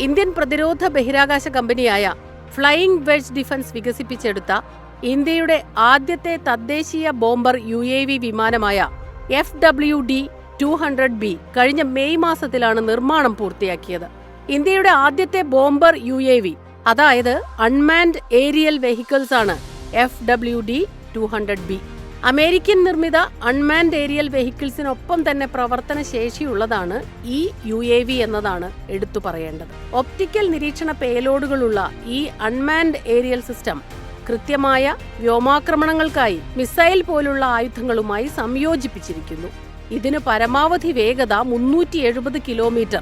Indian പ്രതിരോധ ബഹിരാകാശ കമ്പനിയായ ഫ്ലൈയിംഗ് വെഡ്ജ് ഡിഫൻസ് വികസിപ്പിച്ചെടുത്ത ഇന്ത്യയുടെ ആദ്യത്തെ തദ്ദേശീയ ബോംബർ UAV വിമാനമായ FWD-200B കഴിഞ്ഞ മെയ് മാസത്തിലാണ് നിർമ്മാണം പൂർത്തിയാക്കിയത്. ഇന്ത്യയുടെ ആദ്യത്തെ ബോംബർ UAV, അതായത് അൺമാൻഡ് ഏരിയൽ വെഹിക്കിൾസ് ആണ് FWD-200B. അമേരിക്കൻ നിർമ്മിത അൺമാൻഡ് ഏരിയൽ വെഹിക്കിൾസിനൊപ്പം തന്നെ പ്രവർത്തന ശേഷിയുള്ളതാണ് ഈ UAV എന്നതാണ് എടുത്തു പറയേണ്ടത്. ഒപ്റ്റിക്കൽ നിരീക്ഷണ പേലോഡുകളുള്ള ഈ അൺമാൻഡ് ഏരിയൽ സിസ്റ്റം കൃത്യമായ വ്യോമാക്രമണങ്ങൾക്കായി മിസൈൽ പോലുള്ള ആയുധങ്ങളുമായി സംയോജിപ്പിച്ചിരിക്കുന്നു. ഇതിന് പരമാവധി വേഗത 370 കിലോമീറ്റർ,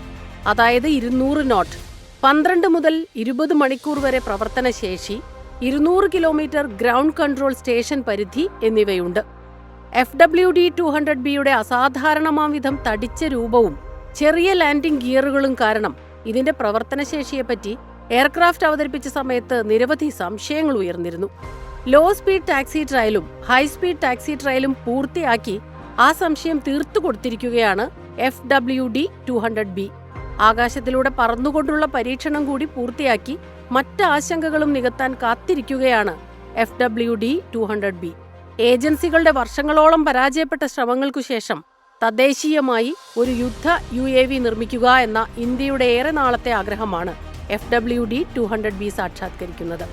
അതായത് 200 നോട്ട്, 12 മുതൽ 20 മണിക്കൂർ വരെ പ്രവർത്തനശേഷി, 200 കിലോമീറ്റർ ഗ്രൗണ്ട് കൺട്രോൾ സ്റ്റേഷൻ പരിധി എന്നിവയുണ്ട്. FWD-200Bയുടെ അസാധാരണമാംവിധം തടിച്ച രൂപവും ചെറിയ ലാൻഡിംഗ് ഗിയറുകളും കാരണം ഇതിന്റെ പ്രവർത്തനശേഷിയെപ്പറ്റി എയർക്രാഫ്റ്റ് അവതരിപ്പിച്ച സമയത്ത് നിരവധി സംശയങ്ങൾ ഉയർന്നിരുന്നു. ലോ സ്പീഡ് ടാക്സി ട്രയലും ഹൈ സ്പീഡ് ടാക്സി ട്രയലും പൂർത്തിയാക്കി ആ സംശയം തീർത്തു കൊടുത്തിരിക്കുകയാണ് FWD-200B. ആകാശത്തിലൂടെ പറന്നുകൊണ്ടുള്ള പരീക്ഷണം കൂടി പൂർത്തിയാക്കി മറ്റ് ആശങ്കകളും നികത്താൻ കാത്തിരിക്കുകയാണ് FWD-200B. ഏജൻസികളുടെ വർഷങ്ങളോളം പരാജയപ്പെട്ട ശ്രമങ്ങൾക്കു ശേഷം തദ്ദേശീയമായി ഒരു യുദ്ധ UAV നിർമ്മിക്കുക എന്ന ഇന്ത്യയുടെ ഏറെ നാളത്തെ ആഗ്രഹമാണ് FWD-200B സാക്ഷാത്കരിക്കുന്നത്.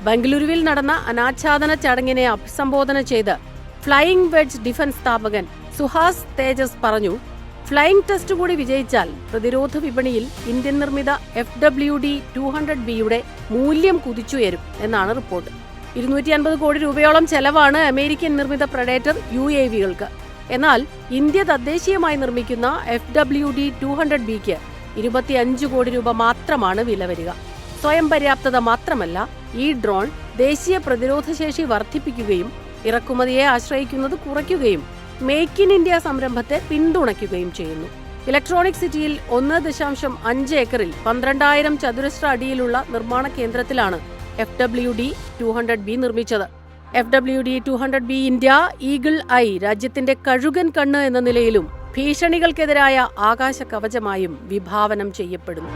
ബംഗളൂരുവിൽ നടന്ന അനാച്ഛാദന ചടങ്ങിനെ അഭിസംബോധന ചെയ്ത് ഫ്ലൈയിംഗ് വെഡ്ജ് ഡിഫൻസ് സ്ഥാപകൻ സുഹാസ് തേജസ് പറഞ്ഞു, ഫ്ലൈയിംഗ് ടെസ്റ്റ് കൂടി വിജയിച്ചാൽ പ്രതിരോധ വിപണിയിൽ ഇന്ത്യൻ നിർമ്മിത FWD-200Bയുടെ മൂല്യം കുതിച്ചുയരും എന്നാണ് റിപ്പോർട്ട്. 250 കോടി രൂപയോളം ചെലവാണ് അമേരിക്കൻ നിർമ്മിത പ്രഡേറ്റർ UAVകൾക്ക്. എന്നാൽ ഇന്ത്യ തദ്ദേശീയമായി നിർമ്മിക്കുന്ന FWD-200Bക്ക് 25 കോടി രൂപ മാത്രമാണ് വില വരിക. സ്വയം പര്യാപ്തത മാത്രമല്ല, ഈ ഡ്രോൺ ദേശീയ പ്രതിരോധശേഷി വർദ്ധിപ്പിക്കുകയും ഇറക്കുമതിയെ ആശ്രയിക്കുന്നത് കുറയ്ക്കുകയും മേക്ക് ഇൻ ഇന്ത്യ സംരംഭത്തെ പിന്തുണയ്ക്കുകയും ചെയ്യുന്നു. ഇലക്ട്രോണിക് സിറ്റിയിൽ 1.5 ഏക്കറിൽ 12,000 ചതുരശ്ര അടിയിലുള്ള നിർമ്മാണ കേന്ദ്രത്തിലാണ് FWD-200B നിർമ്മിച്ചത്. FWD-200B ഇന്ത്യ ഈഗിൾ ഐ, രാജ്യത്തിന്റെ കഴുകൻ കണ്ണ് എന്ന നിലയിലും ഭീഷണികൾക്കെതിരായ ആകാശ കവചമായും വിഭാവനം ചെയ്യപ്പെടുന്നു.